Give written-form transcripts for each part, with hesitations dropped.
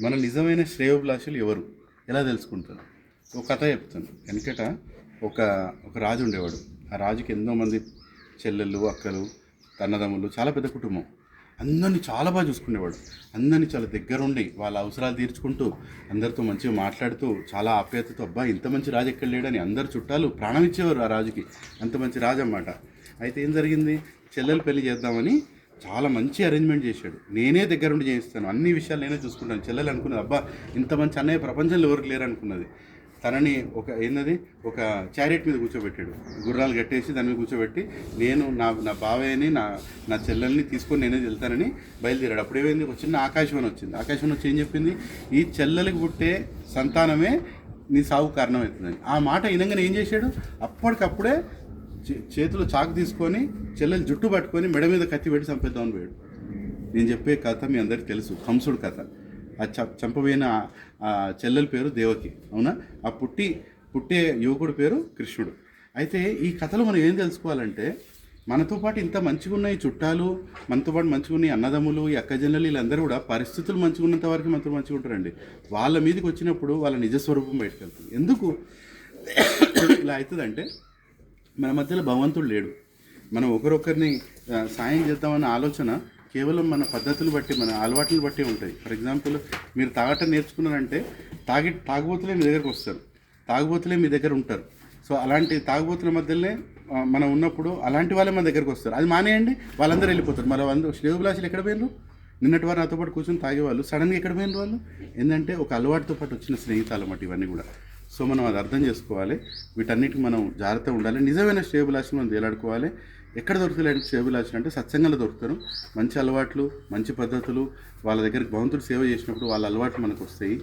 మన నిజమైన శ్రేయోభిలాషులు ఎవరు ఎలా తెలుసుకుంటారు? ఒక కథ చెప్తాను. వెనకట ఒక ఒక రాజు ఉండేవాడు. ఆ రాజుకి ఎంతోమంది చెల్లెళ్ళు, అక్కలు, అన్నదమ్ములు, చాలా పెద్ద కుటుంబం. అందరినీ చాలా బాగా చూసుకునేవాడు. అందరినీ చాలా దగ్గరుండి వాళ్ళ అవసరాలు తీర్చుకుంటూ, అందరితో మంచిగా మాట్లాడుతూ, చాలా ఆప్యాయతతో, అబ్బా ఇంత మంచి రాజు ఎక్కడ లేడని అందరు చుట్టాలు ప్రాణం ఇచ్చేవారు ఆ రాజుకి. అంత మంచి రాజు అన్నమాట. అయితే ఏం జరిగింది, చెల్లెలు పెళ్లి చేద్దామని చాలా మంచి అరేంజ్మెంట్ చేశాడు. నేనే దగ్గరుండి చేయిస్తాను, అన్ని విషయాలు నేనే చూసుకుంటాను. చెల్లెలు అనుకున్నది, అబ్బా ఇంత మంచి అన్నయ్య ప్రపంచంలో ఎవరికి లేరు అనుకున్నది. తనని ఒక చారియట్ మీద కూర్చోబెట్టాడు. గుర్రాలు కట్టేసి దాని మీద కూర్చోబెట్టి, నేను నా బావయ్యని నా చెల్లెల్ని తీసుకొని నేనే వెళ్తానని బయలుదేరాడు. అప్పుడు ఏమైంది, ఒక చిన్న ఆకాశవాణి వచ్చింది. ఆకాశవాణి వచ్చి ఏం చెప్పింది, ఈ చెల్లెలికి పుట్టే సంతానమే నీ సాగు కారణమవుతుందని. ఆ మాట వినంగానే ఏం చేశాడు, అప్పటికప్పుడే చేతిలో చాకు తీసుకొని చెల్లెలు జుట్టు పట్టుకొని మెడ మీద కత్తి పెట్టి చంపేద్దామని పోయాడు. నేను చెప్పే కథ మీ అందరికీ తెలుసు, కంసుడు కథ. ఆ చంపబోయిన ఆ చెల్లెల పేరు దేవకి, అవునా? ఆ పుట్టే యువకుడి పేరు కృష్ణుడు. అయితే ఈ కథలో మనం ఏం తెలుసుకోవాలంటే, మనతో పాటు ఇంత మంచిగా ఉన్న ఈ చుట్టాలు, మనతో పాటు మంచిగా ఉన్న ఈ అన్నదమ్ములు, ఈ అక్కజల్లలు, వీళ్ళందరూ కూడా పరిస్థితులు మంచిగా ఉన్నంత వరకు మనతో మంచిగా ఉంటారండి. వాళ్ళ మీదకి వచ్చినప్పుడు వాళ్ళ నిజస్వరూపం బయటకు వెళ్తుంది. ఎందుకు ఇలా అవుతుందంటే, మన మధ్యలో భగవంతుడు లేడు. మనం ఒకరొకరిని సాయం చేద్దామన్న ఆలోచన కేవలం మన పద్ధతులు బట్టి, మన అలవాట్లను బట్టి ఉంటాయి. ఫర్ ఎగ్జాంపుల్, మీరు తాగటం నేర్చుకున్నారంటే తాగుబోతులే మీ దగ్గరకు వస్తారు, తాగుబోతులే మీ దగ్గర ఉంటారు. సో అలాంటి తాగుబోతుల మధ్యలోనే మనం ఉన్నప్పుడు అలాంటి వాళ్ళే మన దగ్గరకు వస్తారు. అది మానేయండి, వాళ్ళందరూ వెళ్ళిపోతారు. మన శ్రేయోభిలాషులు ఎక్కడ పోయినారు? నిన్నటి వారు నాతో పాటు కూర్చొని తాగేవాళ్ళు సడన్గా ఎక్కడ పోయినారు వాళ్ళు? ఏంటంటే ఒక అలవాటుతో పాటు వచ్చిన స్నేహితాలు అన్నమాట ఇవన్నీ కూడా. సో మనం అది అర్థం చేసుకోవాలి. వీటన్నిటికి మనం జాగ్రత్తగా ఉండాలి. నిజమైన శ్రేయోభిలాషులు మనం వేలాడుకోవాలి. ఎక్కడ దొరుకుతాయి శ్రేయోభిలాషులు అంటే సత్సంగంలో దొరుకుతారు. మంచి అలవాట్లు, మంచి పద్ధతులు, వాళ్ళ దగ్గరికి భగవంతుడు సేవ చేసినప్పుడు వాళ్ళ అలవాట్లు మనకు వస్తాయి.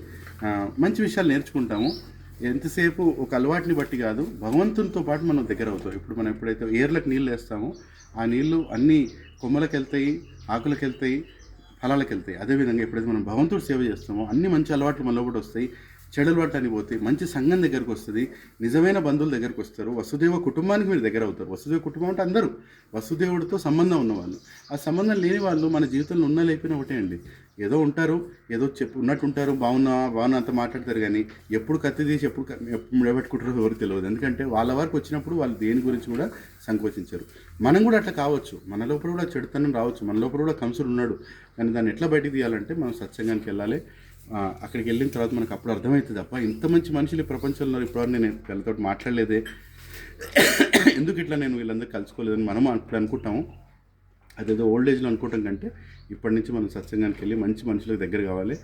మంచి విషయాలు నేర్చుకుంటాము. ఎంతసేపు ఒక అలవాటుని బట్టి కాదు, భగవంతునితో పాటు మనం దగ్గర అవుతాం. ఇప్పుడు మనం ఎప్పుడైతే ఏర్లకు నీళ్ళు వేస్తామో, ఆ నీళ్లు అన్నీ కొమ్మలకు వెళ్తాయి, ఆకులకు వెళ్తాయి, ఫలాలకు వెళ్తాయి. అదేవిధంగా ఎప్పుడైతే మనం భగవంతుడు సేవ చేస్తామో అన్ని మంచి అలవాట్లు మనలో కూడా వస్తాయి. చెడు అలవాట్లు అని పోతే మంచి సంఘం దగ్గరకు వస్తుంది, నిజమైన బంధువుల దగ్గరకు వస్తారు. వసుదేవ కుటుంబానికి మీరు దగ్గర అవుతారు. వసుదేవ కుటుంబం అంటే అందరూ వసుదేవుడితో సంబంధం ఉన్నవాళ్ళు. ఆ సంబంధం లేని వాళ్ళు మన జీవితంలో ఉన్న లేకపోయినా ఒకటే అండి. ఏదో ఉంటారు, ఏదో ఉన్నట్టు ఉంటారు, బాగున్నా అంత మాట్లాడతారు. కానీ ఎప్పుడు కత్తి తీసి ఎప్పుడు నిలబెట్టుకుంటారో ఎవరికి తెలియదు. ఎందుకంటే వాళ్ళ వరకు వచ్చినప్పుడు వాళ్ళు దేని గురించి కూడా సంకోచించారు. మనం కూడా అట్లా కావచ్చు, మన లోపల కూడా చెడుతనం రావచ్చు, మన లోపల కూడా కంసుడు ఉన్నాడు. కానీ దాన్ని ఎట్లా బయటికి తీయాలంటే మనం సత్సంగానికి వెళ్ళాలి. అక్కడికి వెళ్ళిన తర్వాత మనకు అప్పుడు అర్థమవుతుంది, అప్ప ఇంత మంచి మనుషులు ఈ ప్రపంచంలో ఇప్పుడు నేను వీళ్ళతో మాట్లాడలేదే, ఎందుకు ఇట్లా నేను వీళ్ళందరూ కలుసుకోలేదని మనం అప్పుడు అనుకుంటాము. అదేదో ఓల్డ్ ఏజ్లో అనుకోవటం కంటే ఇప్పటి నుంచి మనం సత్సంగానికి వెళ్ళి మంచి మనుషులకు దగ్గర కావాలి.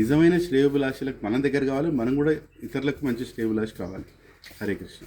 నిజమైన శ్రేయోభిలాషులకు మనం దగ్గర కావాలి, మనం కూడా ఇతరులకు మంచి శ్రేయోభిలాష కావాలి. హరే కృష్ణ.